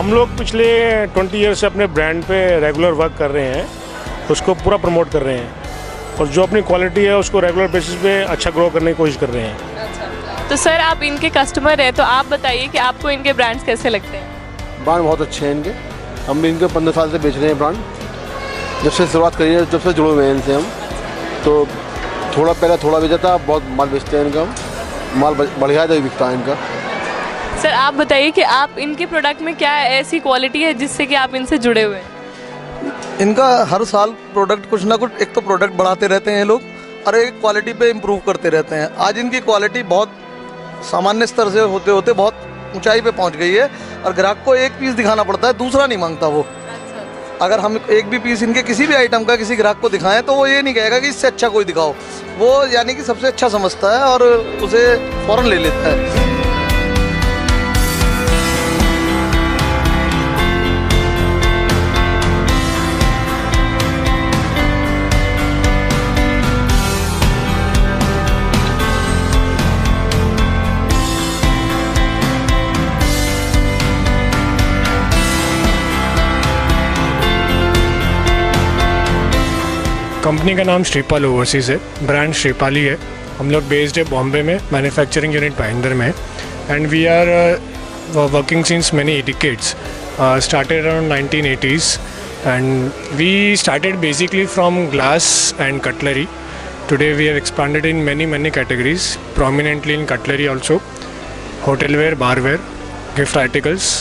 हम लोग पिछले 20 ईयर से अपने ब्रांड पे रेगुलर वर्क कर रहे हैं, उसको पूरा प्रमोट कर रहे हैं और जो अपनी क्वालिटी है उसको रेगुलर बेसिस पे अच्छा ग्रो करने की कोशिश कर रहे हैं। तो सर आप इनके कस्टमर हैं, तो आप बताइए कि आपको इनके ब्रांड्स कैसे लगते हैं? ब्रांड बहुत अच्छे हैं इनके, हम भी इनके 15 साल से बेच रहे हैं ब्रांड। जब से शुरुआत करी है, जब से जुड़े हुए हैं इनसे हम, तो थोड़ा पहले थोड़ा बेचा था, बहुत माल बेचते हैं इनका, माल बढ़िया तो बिकता है इनका। सर आप बताइए कि आप इनके प्रोडक्ट में क्या ऐसी क्वालिटी है जिससे कि आप इनसे जुड़े हुए हैं? इनका हर साल प्रोडक्ट कुछ ना कुछ, एक तो प्रोडक्ट बढ़ाते रहते हैं ये लोग और एक क्वालिटी पे इम्प्रूव करते रहते हैं। आज इनकी क्वालिटी बहुत सामान्य स्तर से होते होते बहुत ऊंचाई पे पहुंच गई है और ग्राहक को एक पीस दिखाना पड़ता है, दूसरा नहीं मांगता वो। अगर हम एक भी पीस इनके किसी भी आइटम का किसी ग्राहक को दिखाएं तो वो ये नहीं कहेगा कि इससे अच्छा कोई दिखाओ, वो यानी कि सबसे अच्छा समझता है और उसे फ़ौरन ले लेता है। कंपनी का नाम श्रीपाल ओवरसीज़ है, ब्रांड श्रीपाली है। हम लोग बेस्ड है बॉम्बे में, मैन्युफैक्चरिंग यूनिट भाईंदर में, and we are working since many decades, started around 1980s, and we started basically from glass and cutlery. Today we have expanded in many categories, prominently in cutlery also, hotelware, barware, gift articles,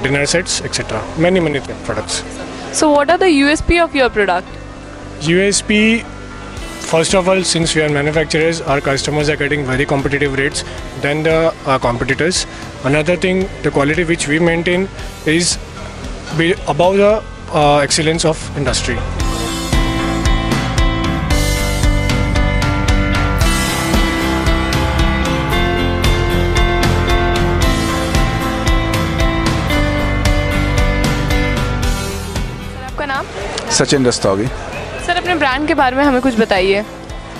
dinner sets, etc. Many products. So what are the USP of your product? USP, first of all, since we are manufacturers, our customers are getting very competitive rates than the competitors. Another thing, the quality which we maintain is above the excellence of industry. Sir आपका नाम? Sachin Rastogi. Sir अपने brand के बारे में हमें कुछ बताइए।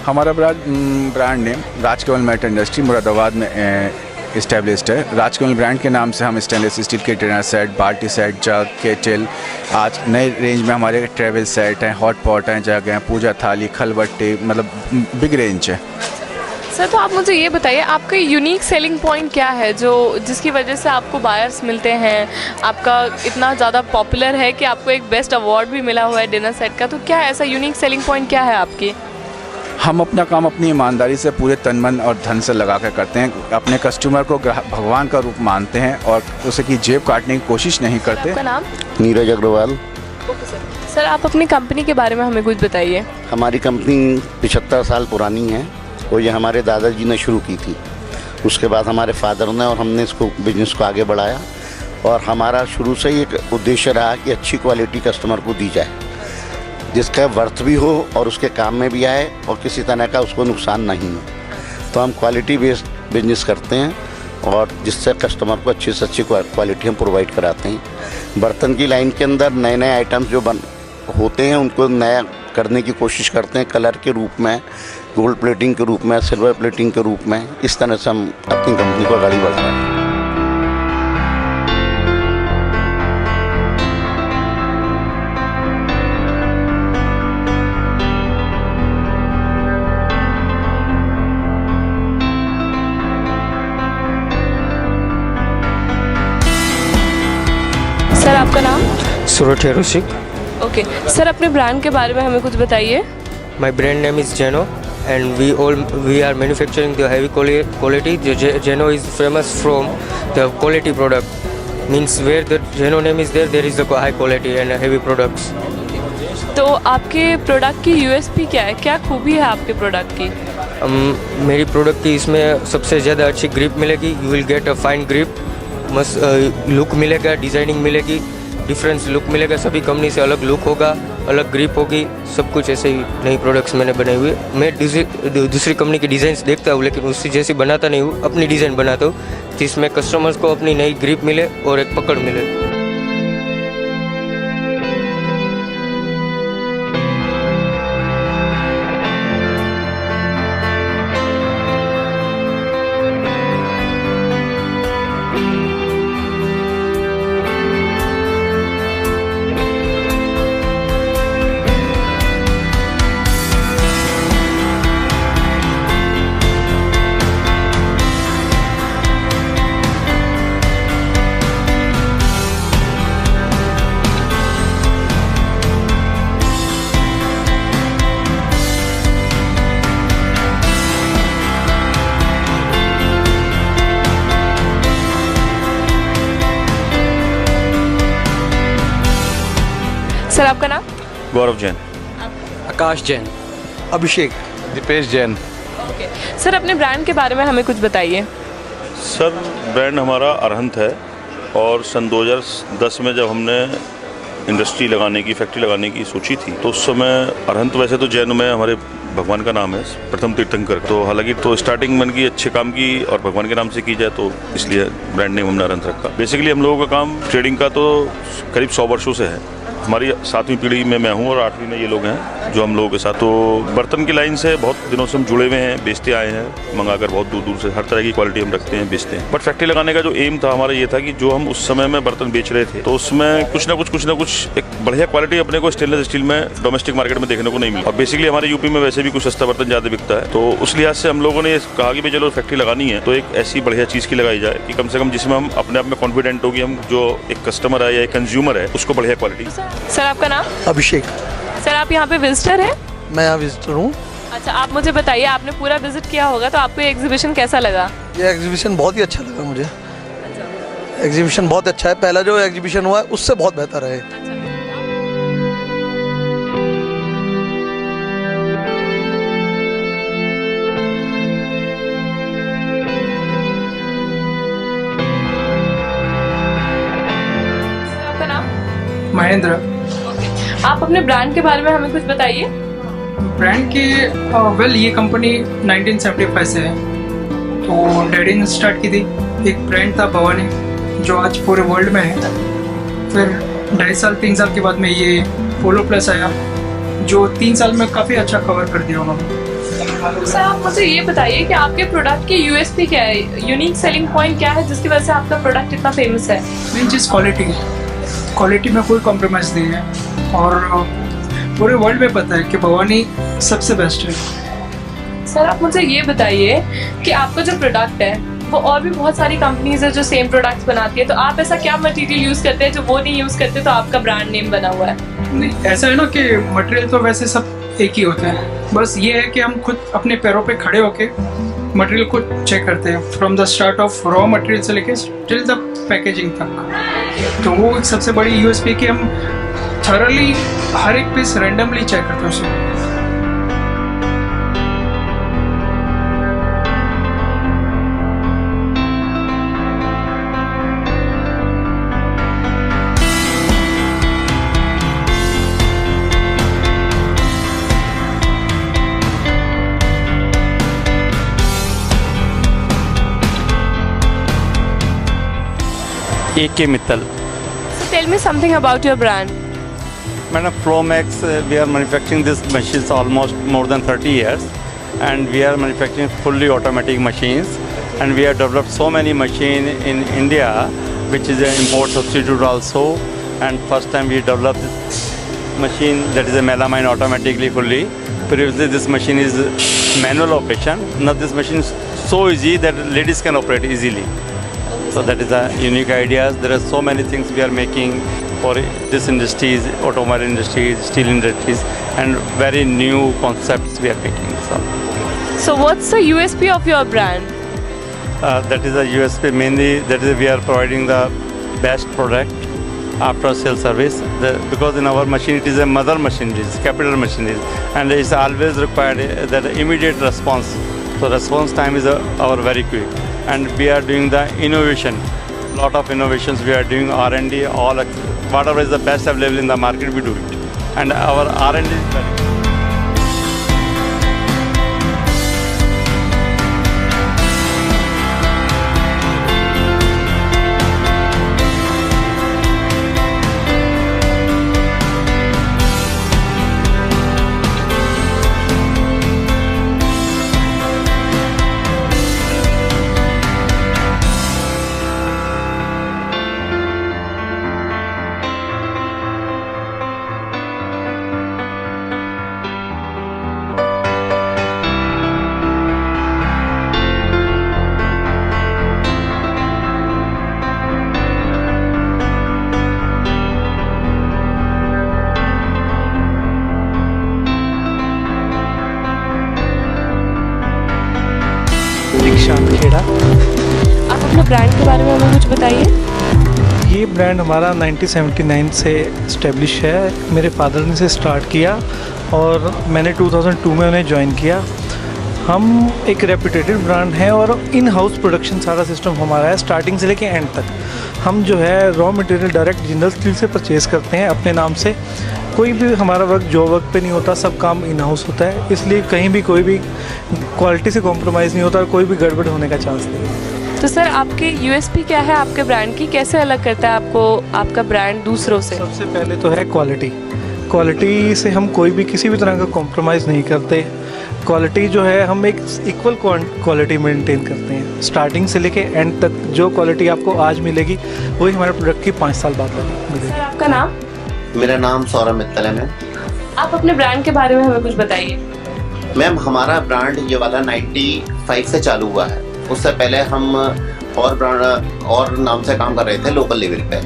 हमारा brand name Rajkamal mat industry Moradabad में इस्टेब्लिश्ड है। राजकमल ब्रांड के नाम से हम स्टेनलेस स्टील के डिनर सेट, बाल्टी सेट, जग, केटल, आज नए रेंज में हमारे ट्रैवल सेट हैं, हॉट पॉट हैं, जग हैं, पूजा थाली, खलबट्टे, मतलब बिग रेंज है। सर तो आप मुझे ये बताइए, आपका यूनिक सेलिंग पॉइंट क्या है जो जिसकी वजह से आपको बायर्स मिलते हैं, आपका इतना ज़्यादा पॉपुलर है कि आपको एक बेस्ट अवार्ड भी मिला हुआ है डिनर सेट का, तो क्या ऐसा यूनिक सेलिंग पॉइंट क्या है आपकी? हम अपना काम अपनी ईमानदारी से पूरे तन मन और धन से लगा कर करते हैं। अपने कस्टमर को भगवान का रूप मानते हैं और उसे की जेब काटने की कोशिश नहीं करते। आपका नाम? नीरज अग्रवाल। ओके सर आप अपनी कंपनी के बारे में हमें कुछ बताइए। हमारी कंपनी 75 साल पुरानी है और ये हमारे दादाजी ने शुरू की थी। उसके बाद हमारे फादर ने और हमने इसको बिजनेस को आगे बढ़ाया और हमारा शुरू से ही एक उद्देश्य रहा कि अच्छी क्वालिटी कस्टमर को दी जाए, जिसका वर्थ भी हो और उसके काम में भी आए और किसी तरह का उसको नुकसान नहीं हो। तो हम क्वालिटी बेस्ड बिजनेस करते हैं और जिससे कस्टमर को अच्छी से अच्छी क्वालिटी हम प्रोवाइड कराते हैं। बर्तन की लाइन के अंदर नए आइटम्स जो होते हैं उनको नया करने की कोशिश करते हैं, कलर के रूप में, गोल्ड प्लेटिंग के रूप में, सिल्वर प्लेटिंग के रूप में। इस तरह से हम अपनी कंपनी को आगे बढ़ा रहे हैं। सर आपका नाम? सूरज ऋषिक। ओके सर अपने ब्रांड के बारे में हमें कुछ बताइए। My brand name is Geno and we are manufacturing the heavy quality. Geno is famous from the quality product. Means where the Geno name is there is the high quality and heavy products. तो आपके product की USP क्या है, क्या खूबी है आपके product की? मेरी प्रोडक्ट की इसमें सबसे ज़्यादा अच्छी ग्रिप मिलेगी। You will get a fine grip, मस्त लुक मिलेगा, डिज़ाइनिंग मिलेगी, डिफरेंस लुक मिलेगा। सभी कंपनी से अलग लुक होगा, अलग ग्रिप होगी, सब कुछ ऐसे ही नई प्रोडक्ट्स मैंने बनाई हुई। मैं दूसरी कंपनी की डिज़ाइंस देखता हूँ लेकिन उससे जैसी बनाता नहीं हूँ, अपनी डिज़ाइन बनाता हूँ जिसमें कस्टमर्स को अपनी नई ग्रिप मिले और एक पकड़ मिले। सर आपका नाम? गौरव जैन। आकाश जैन। अभिषेक। दीपेश जैन। ओके सर, अपने ब्रांड के बारे में हमें कुछ बताइए। सर ब्रांड हमारा अरहंत है और सन 2010 में जब हमने इंडस्ट्री लगाने की, फैक्ट्री लगाने की सोची थी, तो उस समय अरहंत वैसे तो जैन में हमारे भगवान का नाम है, प्रथम तीर्थंकर। तो हालांकि तो स्टार्टिंग मन की अच्छे काम की और भगवान के नाम से की जाए, तो इसलिए ब्रांड नेम हमने अरहंत रखा। बेसिकली हम लोगों का काम ट्रेडिंग का तो करीब 100 वर्षों से है। हमारी 7वीं पीढ़ी में मैं हूँ और 8वीं में ये लोग हैं जो हम लोगों के साथ। तो बर्तन की लाइन से बहुत दिनों से हम जुड़े हुए हैं, बेचते आए हैं, मंगाकर बहुत दूर दूर से हर तरह की क्वालिटी हम रखते हैं, बेचते हैं। बट फैक्ट्री लगाने का जो एम था हमारा ये था कि जो हम उस समय में बर्तन बेच रहे थे, तो उसमें कुछ ना कुछ एक बढ़िया क्वालिटी अपने को स्टेनलेस स्टील में डोमेस्टिक मार्केट में देखने को नहीं मिली। और बेसिकली हमारे यूपी में वैसे भी कुछ सस्ता बर्तन ज़्यादा बिकता है, तो उस लिहाज से हम लोगों ने कहा कि भाई चलो फैक्ट्री लगानी है तो एक ऐसी बढ़िया चीज़ की लगाई जाए कि कम से कम जिसमें हम अपने आप में कॉन्फिडेंट हो कि हम जो एक कस्टमर है या एक कंज्यूमर है उसको बढ़िया क्वालिटी। सर आपका नाम? अभिषेक। सर आप यहाँ पे विजिटर हैं? मैं यहाँ विजिटर हूँ। अच्छा, आप मुझे बताइए, आपने पूरा विजिट किया होगा तो आपको ये एग्जीबिशन कैसा लगा? ये एग्जीबिशन बहुत ही अच्छा लगा मुझे। एग्जीबिशन बहुत अच्छा है, पहला जो एग्जीबिशन हुआ है उससे बहुत बेहतर है। आपका नाम? महेंद्र। आप अपने ब्रांड के बारे में हमें कुछ बताइए। ब्रांड की वेल ये कंपनी 1975 से है, तो डैडी ने स्टार्ट की थी। एक ब्रांड था भवानी जो आज पूरे वर्ल्ड में है। फिर 2.5-3 साल के बाद में ये पोलो प्लस आया जो 3 साल में काफ़ी अच्छा कवर कर दिया उन्होंने। सर आप मुझे ये बताइए कि आपके प्रोडक्ट की यूएसपी क्या है, यूनिक सेलिंग पॉइंट क्या है जिसकी वजह से आपका प्रोडक्ट इतना फेमस है? मेन चीज़ क्वालिटी में कोई कॉम्प्रोमाइज़ नहीं है और पूरे वर्ल्ड में पता है कि भवानी सबसे बेस्ट है। सर आप मुझे ये बताइए कि आपका जो प्रोडक्ट है वो और भी बहुत सारी कंपनीज है जो सेम प्रोडक्ट्स बनाती है, तो आप ऐसा क्या मटेरियल यूज़ करते हैं जो वो नहीं यूज़ करते तो आपका ब्रांड नेम बना हुआ है? नहीं, ऐसा है ना कि मटेरियल तो वैसे सब एक ही होता है, बस ये है कि हम खुद अपने पैरों पे खड़े होके मटेरियल को चेक करते हैं from the start of raw material से लेके टिल द पैकेजिंग तक। तो वो एक सबसे बड़ी यूएसपी कि हम थरली हर एक पीस रैंडमली चेक करते हैं उसे। AK Mittal. So tell me something about your brand. Madam, Flomax, we are manufacturing these machines almost more than 30 years, and we are manufacturing fully automatic machines, and we have developed so many machines in India, which is an import substitute also. And first time we developed this machine that is a melamine automatically fully. Previously this machine is manual operation. Now this machine is so easy that ladies can operate easily. So that is a unique ideas. There are so many things we are making for this industries, automobile industries, steel industries, and very new concepts we are making. So what's the USP of your brand? That is a USP mainly. That is we are providing the best product after sales service. Because in our machine it is a mother machine, it is capital machine, and it's always required that immediate response. So response time is our very quick. And we are doing the innovation, lot of innovations we are doing, R&D, all whatever is the best available in the market we do it, and our R&D is very good. आप अपने brand के बारे में हमें कुछ बताइए। ये brand हमारा 1979 से इस्टेब्लिश है। मेरे फादर ने इसे स्टार्ट किया और मैंने 2002 में उन्हें ज्वाइन किया। हम एक रेपुटेटेड ब्रांड हैं और इन हाउस प्रोडक्शन सारा सिस्टम हमारा है स्टार्टिंग से लेके एंड तक। हम जो है raw material direct Jindal steel से परचेज करते हैं अपने नाम से। कोई भी हमारा वर्क जो वर्क पे नहीं होता, सब काम इन हाउस होता है, इसलिए कहीं भी कोई भी क्वालिटी से कॉम्प्रोमाइज़ नहीं होता और कोई भी गड़बड़ होने का चांस नहीं है। तो सर आपके यूएसपी क्या है आपके ब्रांड की, कैसे अलग करता है आपको आपका ब्रांड दूसरों से? सबसे पहले तो है क्वालिटी। क्वालिटी से हम कोई भी किसी भी तरह का कॉम्प्रोमाइज़ नहीं करते। क्वालिटी जो है हम एक इक्वल क्वालिटी मेंटेन करते हैं स्टार्टिंग से लेके एंड तक। जो क्वालिटी आपको आज मिलेगी वही हमारे प्रोडक्ट की 5 साल बाद मिलेगी। सर आपका नाम? मेरा नाम सौरभ मित्तल है मैम। आप अपने ब्रांड के बारे में हमें कुछ बताइए। मैम हमारा ब्रांड ये वाला 95 से चालू हुआ है। उससे पहले हम और ब्रांड और नाम से काम कर रहे थे लोकल लेवल पे,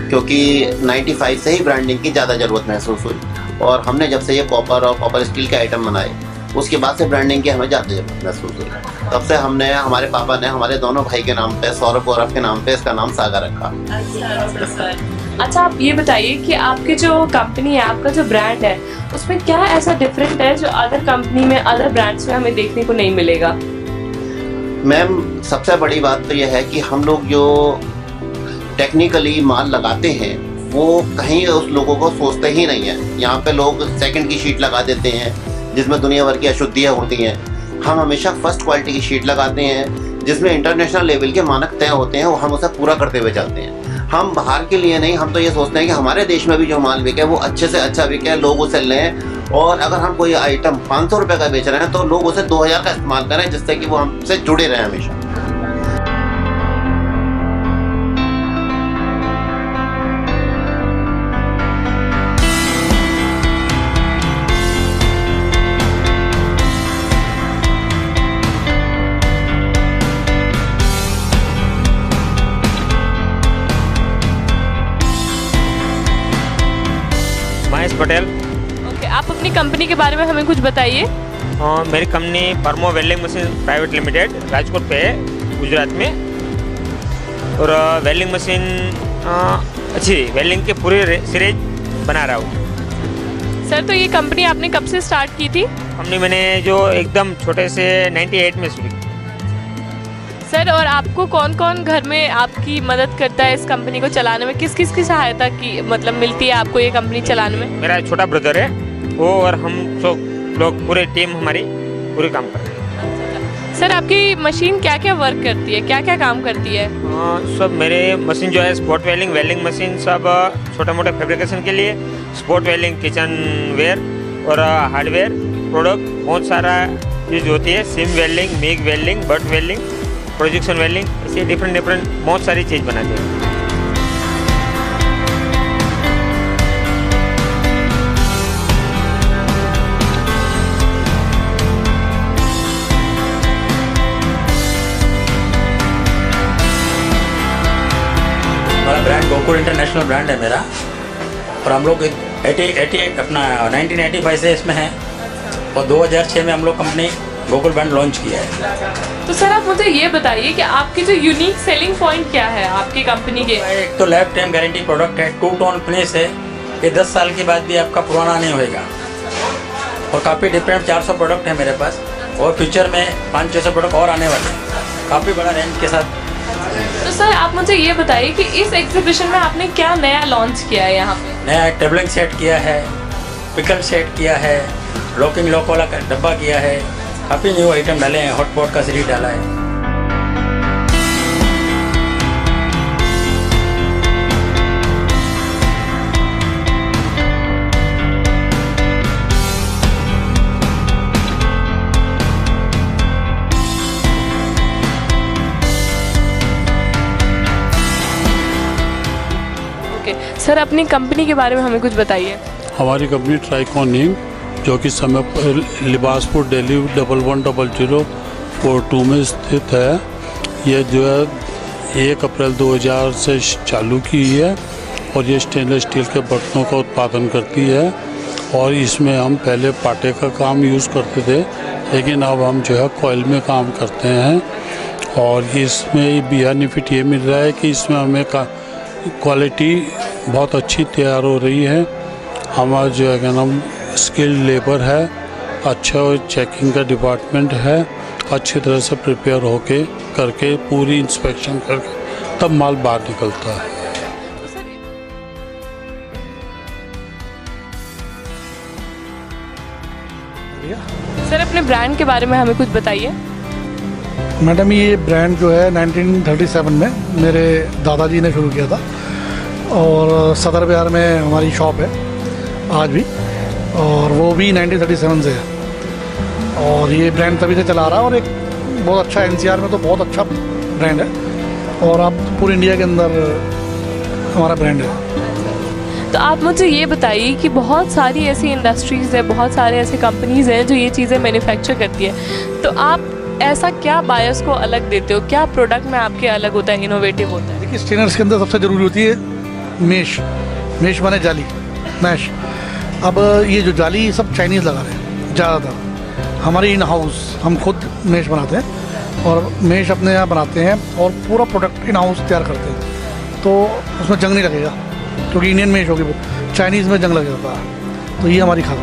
क्योंकि 95 से ही ब्रांडिंग की ज़्यादा ज़रूरत महसूस हुई और हमने जब से ये कॉपर और कॉपर स्टील के आइटम बनाए उसके बाद से ब्रांडिंग की हमें ज़्यादा ज़रूरत महसूस हुई। तब से हमने हमारे पापा ने हमारे दोनों भाई के नाम पे, सौरभ गौरव के नाम पे इसका नाम सागा रखा। अच्छा आप ये बताइए कि आपकी जो कंपनी है, आपका जो ब्रांड है, उसमें क्या ऐसा डिफरेंट है जो अदर कंपनी में, अदर ब्रांड्स में हमें देखने को नहीं मिलेगा? मैम सबसे बड़ी बात तो यह है कि हम लोग जो टेक्निकली माल लगाते हैं वो कहीं उस लोगों को सोचते ही नहीं है। यहाँ पे लोग सेकंड की शीट लगा देते हैं जिसमें दुनिया भर की अशुद्धियाँ होती हैं। हम हमेशा फर्स्ट क्वालिटी की शीट लगाते हैं जिसमें इंटरनेशनल लेवल के मानक तय होते हैं, वो हम उसे पूरा करते हुए चलते हैं। हम बाहर के लिए नहीं, हम तो ये सोचते हैं कि हमारे देश में भी जो माल बिके वो अच्छे से अच्छा बिके, लोग उसे लें। और अगर हम कोई आइटम 500 रुपये का बेच रहे हैं तो लोग उसे 2000 का इस्तेमाल करें, जिससे कि वो हमसे जुड़े रहें हमेशा। महेश पटेल। ओके, आप अपनी कंपनी के बारे में हमें कुछ बताइए। मेरी कंपनी परमो welding machine private limited Rajkot पे है, गुजरात में। और वेल्डिंग मशीन अच्छी वेल्डिंग के पूरे सीरीज बना रहा हूँ। सर तो ये कंपनी आपने कब से स्टार्ट की थी? कंपनी मैंने जो एकदम छोटे से 98 में शुरू की। सर और आपको कौन कौन घर में आपकी मदद करता है इस कंपनी को चलाने में? किस किस की सहायता की मतलब मिलती है आपको ये कंपनी चलाने में? मेरा छोटा ब्रदर है वो, और हम सब लोग पूरे टीम हमारी पूरे काम करते हैं। सर आपकी मशीन क्या क्या वर्क करती है, क्या क्या काम करती है? सब मेरे मशीन जो है स्पोर्ट वेल्डिंग, वेल्डिंग मशीन सब छोटे मोटे फैब्रिकेशन के लिए, स्पोर्ट वेल्डिंग, किचन वेयर और हार्डवेयर प्रोडक्ट बहुत सारा यूज होती है। SIM welding, MiG welding, butt welding, projection welding, ऐसे डिफरेंट बहुत सारी चीज़ बनाते हैं। हमारा ब्रांड गोकुल इंटरनेशनल ब्रांड है मेरा, और हम लोग 1985 से इसमें हैं और 2006 में हम लोग कंपनी गोकुल ब्रांड लॉन्च किया है। तो सर आप मुझे ये बताइए कि आपकी जो यूनिक सेलिंग पॉइंट क्या है आपकी कंपनी के? एक तो लाइफ टाइम गारंटी प्रोडक्ट है, 2 टोन फिनिश है, ये 10 साल के बाद भी आपका पुराना नहीं होएगा। और काफ़ी डिफरेंट 400 प्रोडक्ट है मेरे पास, और फ्यूचर में 500-600 प्रोडक्ट और आने वाले हैं काफ़ी बड़ा रेंज के साथ। तो सर आप मुझे ये बताइए कि इस एग्जीबिशन में आपने क्या नया लॉन्च किया है यहाँ पे? नया टेबलिंग सेट किया है, पिकल सेट किया है, लॉकिंग लॉक वाला डब्बा किया है, काफ़ी न्यू आइटम डाले हैं, हॉट पॉट का सीरीज डाला है। ओके सर अपनी कंपनी के बारे में हमें कुछ बताइए। हमारी कंपनी ट्राइकॉन इंक, जो कि समय लिबासपुर दिल्ली 110042 में स्थित है। यह जो है 1 अप्रैल 2000 से चालू की है और ये स्टेनलेस स्टील के बर्तनों का उत्पादन करती है। और इसमें हम पहले पाटे का काम यूज़ करते थे, लेकिन अब हम जो है कॉइल में काम करते हैं। और इसमें बेनिफिट ये मिल रहा है कि इसमें हमें क्वालिटी बहुत अच्छी तैयार हो रही है। हमारा जो है क्या नाम स्किल्ड लेबर है, अच्छा चेकिंग का डिपार्टमेंट है, अच्छी तरह से प्रिपेयर होके करके पूरी इंस्पेक्शन करके तब माल बाहर निकलता है। सर अपने ब्रांड के बारे में हमें कुछ बताइए। मैडम ये ब्रांड जो है 1937 में मेरे दादाजी ने शुरू किया था और सदर बाज़ार में हमारी शॉप है आज भी, और वो भी 1937 से है और ये ब्रांड तभी से चला रहा है और एक बहुत अच्छा एनसीआर में तो बहुत अच्छा ब्रांड है और अब पूरे इंडिया के अंदर हमारा ब्रांड है। तो आप मुझे ये बताइए कि बहुत सारी ऐसी इंडस्ट्रीज़ है, बहुत सारे ऐसे कंपनीज़ हैं जो ये चीज़ें मैन्युफैक्चर करती है, तो आप ऐसा क्या बायर्स को अलग देते हो, क्या प्रोडक्ट में आपके अलग होता है, इनोवेटिव होता है? देखिए स्टेनर्स के अंदर सबसे ज़रूरी होती है मेश, मेश माने जाली, मैश। अब ये जो जाली सब चाइनीज़ लगा रहे हैं ज़्यादातर, हमारी इन हाउस हम खुद मेश बनाते हैं और मेश अपने यहाँ बनाते हैं और पूरा प्रोडक्ट इन हाउस तैयार करते हैं, तो उसमें जंग नहीं लगेगा क्योंकि इंडियन मेश होगी, चाइनीज़ में जंग लग जाता है, तो ये हमारी खास